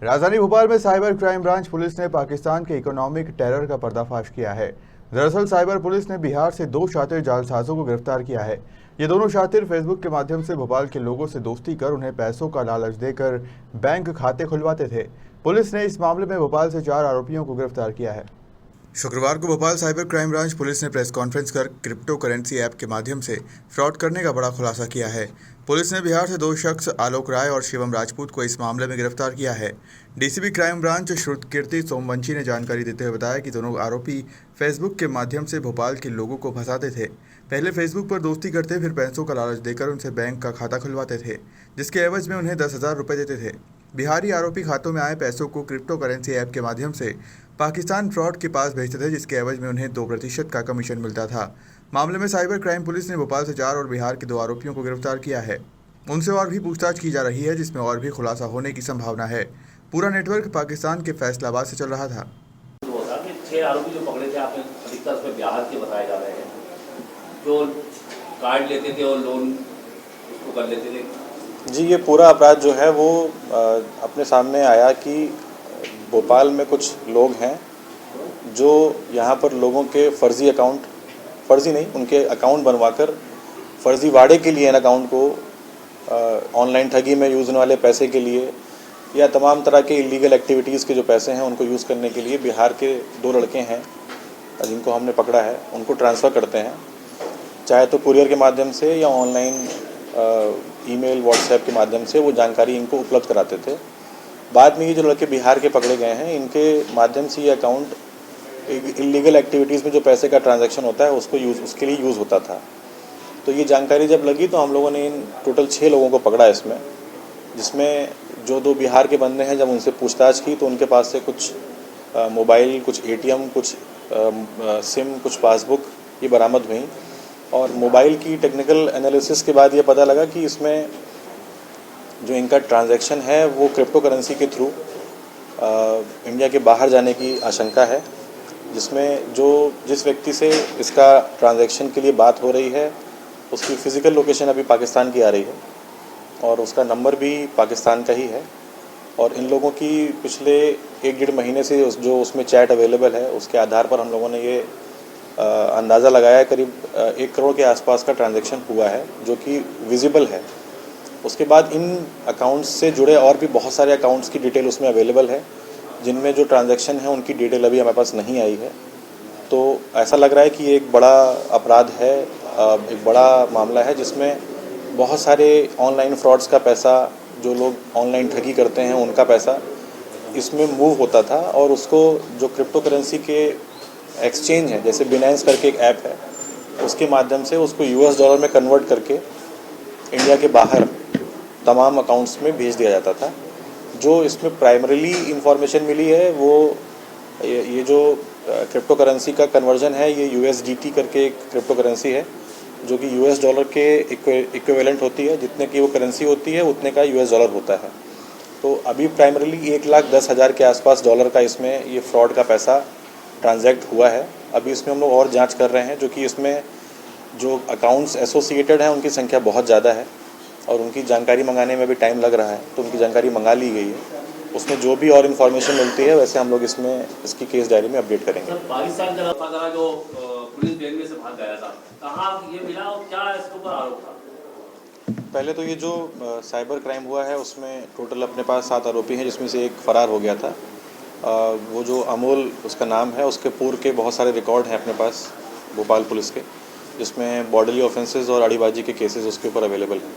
राजधानी भोपाल में cyber crime branch police ने पाकिस्तान के इकोनॉमिक टेरर का पर्दाफाश किया है। दरअसल साइबर पुलिस ने बिहार से दो शातिर जालसाजों को गिरफ्तार किया है। ये दोनों शातिर फेसबुक के माध्यम से भोपाल के लोगों से दोस्ती कर उन्हें पैसों का लालच देकर बैंक खाते खुलवाते थे। पुलिस ने इस मामले में भोपाल से 4 आरोपियों को गिरफ्तार किया है। शुक्रवार को Bhopal cyber crime branch police ने प्रेस कॉन्फ्रेंस कर क्रिप्टो करेंसी ऐप के माध्यम से फ्रॉड करने का बड़ा खुलासा किया है। पुलिस ने बिहार से दो शख्स आलोक राय और शिवम राजपूत को इस मामले में गिरफ्तार किया है। DCP crime branch Shrutkirti Somvanshi ने जानकारी देते हुए बताया कि दोनों आरोपी फेसबुक के माध्यम से भोपाल के लोगों को फंसाते थे। पहले फेसबुक पर दोस्ती करते, फिर पैसों का लालच देकर उनसे बैंक का खाता खुलवाते थे, जिसके एवज में उन्हें 10,000 रुपये देते थे। बिहारी आरोपी खातों में आए पैसों को क्रिप्टो करेंसी ऐप के माध्यम से पाकिस्तान फ्रॉड के पास भेजते थे, जिसके एवज में उन्हें 2% का कमीशन मिलता था। मामले में साइबर क्राइम पुलिस ने भोपाल से 4 और बिहार के 2 आरोपियों को गिरफ्तार किया है। उनसे और भी पूछताछ की जा रही है, जिसमें और भी खुलासा होने की संभावना है। पूरा नेटवर्क पाकिस्तान के फैसलाबाद से चल रहा था। 6 आरोपी जो पकड़े थे, आपने अधिकतर उसमें बिहार के बताए जा रहे हैं, जो कार्ड लेते थे और लोन उसको कर लेते थे। जी, ये पूरा अपराध जो है वो अपने सामने आया कि भोपाल में कुछ लोग हैं जो यहाँ पर लोगों के फ़र्ज़ी अकाउंट, फ़र्ज़ी नहीं, उनके अकाउंट बनवाकर फ़र्ज़ी वाड़े के लिए इन अकाउंट को ऑनलाइन ठगी में यूज़ होने वाले पैसे के लिए या तमाम तरह के इलीगल एक्टिविटीज़ के जो पैसे हैं उनको यूज़ करने के लिए बिहार के 2 लड़के हैं जिनको हमने पकड़ा है, उनको ट्रांसफ़र करते हैं, चाहे तो कुरियर के माध्यम से या ऑनलाइन ईमेल व्हाट्सएप के माध्यम से वो जानकारी इनको उपलब्ध कराते थे। बाद में ये जो लड़के बिहार के पकड़े गए हैं, इनके माध्यम से ये अकाउंट इलीगल एक्टिविटीज़ में जो पैसे का ट्रांजैक्शन होता है उसके लिए यूज़ होता था। तो ये जानकारी जब लगी तो हम लोगों ने इन टोटल 6 लोगों को पकड़ा इसमें, जिसमें जो 2 बिहार के बंदे हैं, जब उनसे पूछताछ की तो उनके पास से कुछ मोबाइल, कुछ एटीएम, कुछ सिम, कुछ पासबुक ये बरामद हुई। और मोबाइल की टेक्निकल एनालिसिस के बाद ये पता लगा कि इसमें जो इनका ट्रांजैक्शन है वो क्रिप्टो करेंसी के थ्रू इंडिया के बाहर जाने की आशंका है, जिसमें जिस व्यक्ति से इसका ट्रांजैक्शन के लिए बात हो रही है उसकी फ़िज़िकल लोकेशन अभी पाकिस्तान की आ रही है और उसका नंबर भी पाकिस्तान का ही है। और इन लोगों की पिछले 1-1.5 महीने से जो उसमें चैट अवेलेबल है उसके आधार पर हम लोगों ने ये अंदाज़ा लगाया करीब 1 करोड़ के आसपास का ट्रांजैक्शन हुआ है, जो कि विजिबल है। उसके बाद इन अकाउंट्स से जुड़े और भी बहुत सारे अकाउंट्स की डिटेल उसमें अवेलेबल है, जिनमें जो ट्रांजैक्शन है उनकी डिटेल अभी हमारे पास नहीं आई है। तो ऐसा लग रहा है कि ये एक बड़ा अपराध है, एक बड़ा मामला है, जिसमें बहुत सारे ऑनलाइन फ्रॉड्स का पैसा, जो लोग ऑनलाइन ठगी करते हैं उनका पैसा इसमें मूव होता था और उसको जो क्रिप्टो करेंसी के एक्सचेंज है, जैसे बिनेंस करके एक ऐप है, उसके माध्यम से उसको यूएस डॉलर में कन्वर्ट करके इंडिया के बाहर तमाम अकाउंट्स में भेज दिया जाता था। जो इसमें प्राइमरीली इंफॉर्मेशन मिली है वो ये जो क्रिप्टो करेंसी का कन्वर्जन है, ये यूएसडीटी करके एक क्रिप्टो करेंसी है जो कि यूएस डॉलर के इक्विवेलेंट होती है। जितने की वो करेंसी होती है उतने का यूएस डॉलर होता है। तो अभी प्राइमरीली 1,10,000 के आसपास डॉलर का इसमें ये फ्रॉड का पैसा ट्रांजैक्ट हुआ है। अभी इसमें हम लोग और जांच कर रहे हैं, जो कि इसमें जो अकाउंट्स एसोसिएटेड हैं उनकी संख्या बहुत ज़्यादा है और उनकी जानकारी मंगाने में भी टाइम लग रहा है, तो उनकी जानकारी मंगा ली गई है। उसमें जो भी और इन्फॉर्मेशन मिलती है वैसे हम लोग इसकी केस डायरी में अपडेट करेंगे। पाकिस्तान का जो पुलिस बेल में से भाग गया था, कहाँ ये मिला और क्या इसके ऊपर आरोप था? पहले तो ये जो साइबर क्राइम हुआ है उसमें टोटल अपने पास 7 आरोपी हैं, जिसमें से एक फ़रार हो गया था। वो जो अमोल उसका नाम है, उसके पूर्व के बहुत सारे रिकॉर्ड हैं अपने पास भोपाल पुलिस के, जिसमें बॉडीली ऑफेंसेस और आड़ीबाजी के केसेस उसके ऊपर अवेलेबल हैं।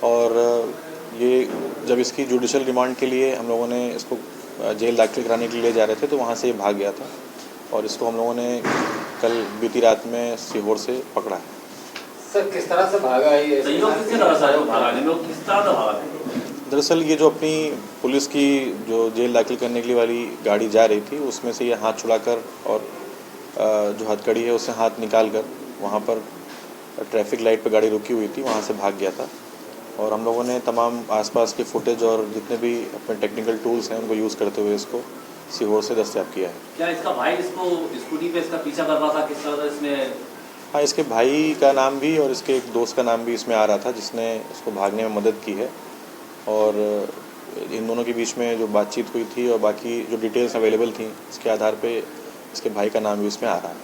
और ये जब इसकी जुडिशल रिमांड के लिए हम लोगों ने इसको जेल दाखिल कराने के लिए जा रहे थे तो वहाँ से ये भाग गया था और इसको हम लोगों ने कल बीती रात में सीहोर से पकड़ा है। सर, किस तरह से भागा ये? दरअसल ये जो अपनी पुलिस की जो जेल दाखिल करने के लिए वाली गाड़ी जा रही थी, उसमें से ये हाथ छुड़ाकर और जो हथकड़ी है उससे हाथ निकाल कर वहाँ पर ट्रैफिक लाइट पर गाड़ी रुकी हुई थी, वहाँ से भाग गया था। और हम लोगों ने तमाम आसपास के फुटेज और जितने भी अपने टेक्निकल टूल्स हैं उनको यूज़ करते हुए इसको सीहोर से दस्तयाब किया है। क्या इसका भाई इसको स्कूटी पे इसका पीछा कर रहा था, किस तरह से इसमें? हाँ, इसके भाई का नाम भी और इसके एक दोस्त का नाम भी इसमें आ रहा था, जिसने इसको भागने में मदद की है। और इन दोनों के बीच में जो बातचीत हुई थी और बाकी जो डिटेल्स अवेलेबल थी, इसके आधार पे इसके भाई का नाम भी इसमें आ रहा है।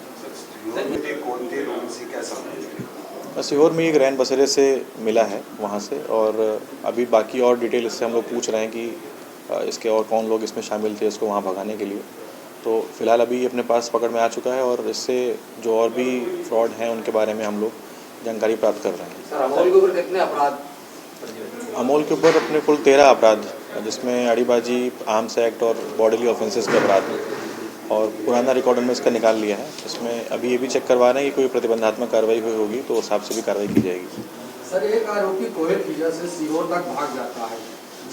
सीहोर में एक रैन बसेरे से मिला है वहाँ से, और अभी बाकी और डिटेल इससे हम लोग पूछ रहे हैं कि इसके और कौन लोग इसमें शामिल थे इसको वहाँ भगाने के लिए। तो फिलहाल अभी अपने पास पकड़ में आ चुका है, और इससे जो और भी फ्रॉड हैं उनके बारे में हम लोग जानकारी प्राप्त कर रहे हैं। सर अमोल के ऊपर कितने अपराध? अमोल के ऊपर अपने कुल 13 अपराध, जिसमें अड़ीबाजी, आर्म्स एक्ट और बॉडीली ऑफेंसेस के अपराध हैं, और पुराना रिकॉर्ड में इसका निकाल लिया है। इसमें अभी ये भी चेक करवा रहे हैं कि कोई प्रतिबंधात्मक कार्रवाई हुई होगी तो उस हिसाब से भी कार्रवाई की जाएगी। सर एक आरोपी कोहेल खीजा से सीहोर तक भाग जाता है,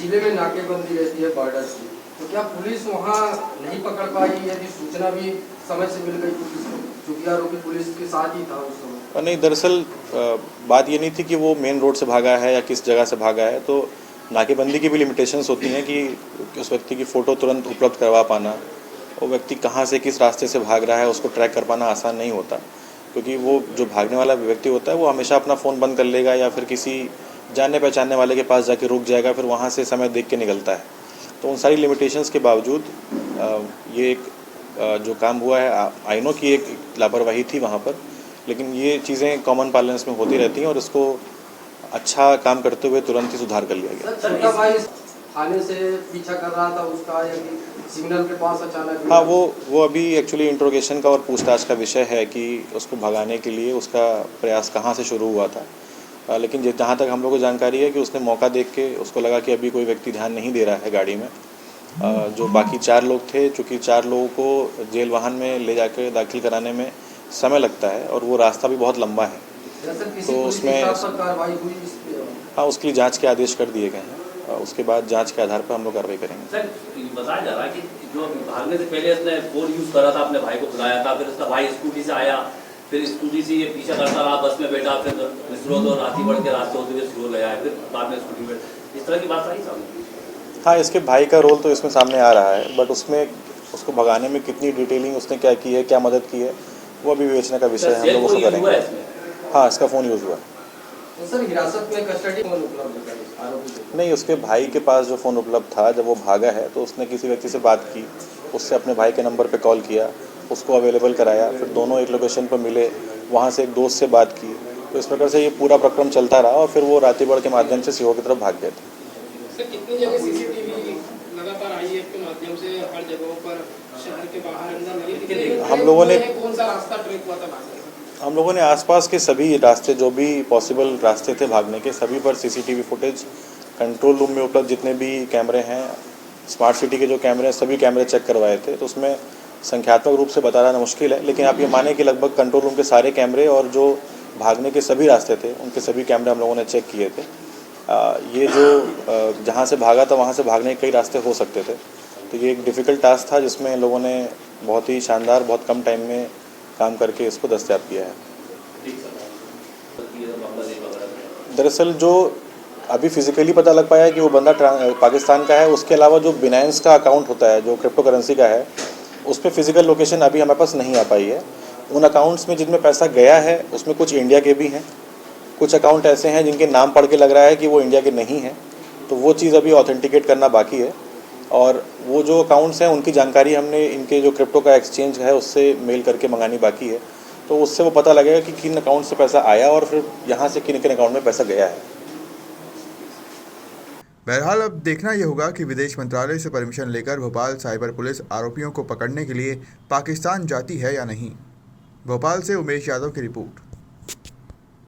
जिले में नाकेबंदी रहती है बॉर्डर की, तो क्या पुलिस वहाँ नहीं पकड़ पाई? यदि सूचना भी समय से मिल गई पुलिस को, क्योंकि आरोपी पुलिस के साथ ही था उस समय? नहीं, दरअसल बात ये नहीं थी कि वो मेन रोड से भागा है या किस जगह से भागा है। तो नाकेबंदी की भी लिमिटेशंस होती हैं कि उस व्यक्ति की फ़ोटो तुरंत उपलब्ध करवा पाना, वो व्यक्ति कहाँ से किस रास्ते से भाग रहा है उसको ट्रैक कर पाना आसान नहीं होता, क्योंकि वो जो भागने वाला व्यक्ति होता है वो हमेशा अपना फ़ोन बंद कर लेगा या फिर किसी जानने पहचानने वाले के पास जाके रुक जाएगा, फिर वहाँ से समय देख के निकलता है। तो उन सारी लिमिटेशंस के बावजूद ये एक जो काम हुआ है, आई नो कि एक लापरवाही थी वहाँ पर, लेकिन ये चीज़ें कॉमन पार्लेंस में होती रहती हैं और इसको अच्छा काम करते हुए तुरंत ही सुधार कर लिया गया। छोटा भाई थाने से पीछा कर रहा था उसका, या सिग्नल के पास अचानक? हाँ, वो अभी एक्चुअली इंट्रोगेशन का और पूछताछ का विषय है कि उसको भगाने के लिए उसका प्रयास कहाँ से शुरू हुआ था। लेकिन जहाँ तक हम लोग को जानकारी है कि उसने मौका देख के उसको लगा कि अभी कोई व्यक्ति ध्यान नहीं दे रहा है गाड़ी में। जो बाकी 4 लोग थे, चूँकि 4 लोगों को जेल वाहन में ले जाकर दाखिल कराने में समय लगता है और वो रास्ता भी बहुत लंबा है, तो उसमें कार्रवाई हुई? हाँ, उसके लिए जाँच के आदेश कर दिए गए हैं। उसके बाद जांच के आधार पर हम लोग कार्रवाई करेंगे। सर बताया जा रहा है कि जो भागने से पहले उसने फोन यूज़ करा था, अपने भाई को बुलाया था, फिर उसका भाई स्कूटी से आया, फिर स्कूटी से ये पीछा करता रहा, बस में बैठा, फिर मिसरोद और रातीगढ़ के रास्ते होते हुए सीहोर गया है, फिर बाद में स्कूटी में, इस तरह की बात आई सामने? हाँ, इसके भाई का रोल तो इसमें सामने आ रहा है, बट उसमें उसको भगाने में कितनी डिटेलिंग उसने क्या की है, क्या मदद की है, वो अभी विवेचना का विषय है, हम लोग उसको करेंगे। हाँ, इसका फ़ोन यूज़ हुआ है। तो सर हिरासत में कस्टडी में उपलब्ध है आरोपी? नहीं, उसके भाई के पास जो फ़ोन उपलब्ध था जब वो भागा है, तो उसने किसी व्यक्ति से बात की, उससे अपने भाई के नंबर पे कॉल किया, उसको अवेलेबल कराया, फिर दोनों एक लोकेशन पर मिले, वहाँ से एक दोस्त से बात की, तो इस प्रकार से ये पूरा प्रक्रम चलता रहा और फिर वो रातीगढ़ के माध्यम से सीहोर की तरफ भाग गए थे। सर कितनी जगह सीसीटीवी लगातार आईएएफ के माध्यम से हर जगहों पर शहर के बाहर अंदर लगी? हम लोगों ने कौन सा रास्ता ट्रेक हुआ था भागने? हम लोगों ने आसपास के सभी रास्ते, जो भी पॉसिबल रास्ते थे भागने के, सभी पर सीसीटीवी फुटेज, कंट्रोल रूम में उपलब्ध जितने भी कैमरे हैं, स्मार्ट सिटी के जो कैमरे हैं, सभी कैमरे चेक करवाए थे। तो उसमें संख्यात्मक रूप से बताना मुश्किल है, लेकिन आप ये माने कि लगभग कंट्रोल रूम के सारे कैमरे और जो भागने के सभी रास्ते थे उनके सभी कैमरे हम लोगों ने चेक किए थे। ये जो जहाँ से भागा था वहाँ से भागने के कई रास्ते हो सकते थे, तो ये एक डिफ़िकल्ट टास्क था जिसमें लोगों ने बहुत ही शानदार, बहुत कम टाइम में काम करके इसको दस्तयाब किया है। दरअसल जो अभी फिजिकली पता लग पाया है कि वो बंदा पाकिस्तान का है, उसके अलावा जो बिनांस का अकाउंट होता है जो क्रिप्टो करेंसी का है, उस पर फिजिकल लोकेशन अभी हमारे पास नहीं आ पाई है। उन अकाउंट्स में जिनमें पैसा गया है उसमें कुछ इंडिया के भी हैं, कुछ अकाउंट ऐसे हैं जिनके नाम पढ़ के लग रहा है कि वो इंडिया के नहीं हैं, तो वो चीज़ अभी ऑथेंटिकेट करना बाकी है। और वो जो अकाउंट्स हैं उनकी जानकारी हमने इनके जो क्रिप्टो का एक्सचेंज है उससे मेल करके मंगानी बाकी है, तो उससे वो पता लगेगा कि किन अकाउंट से पैसा आया और फिर यहाँ से किन किन अकाउंट में पैसा गया है। बहरहाल अब देखना यह होगा कि विदेश मंत्रालय से परमिशन लेकर भोपाल साइबर पुलिस आरोपियों को पकड़ने के लिए पाकिस्तान जाती है या नहीं। भोपाल से उमेश यादव की रिपोर्ट।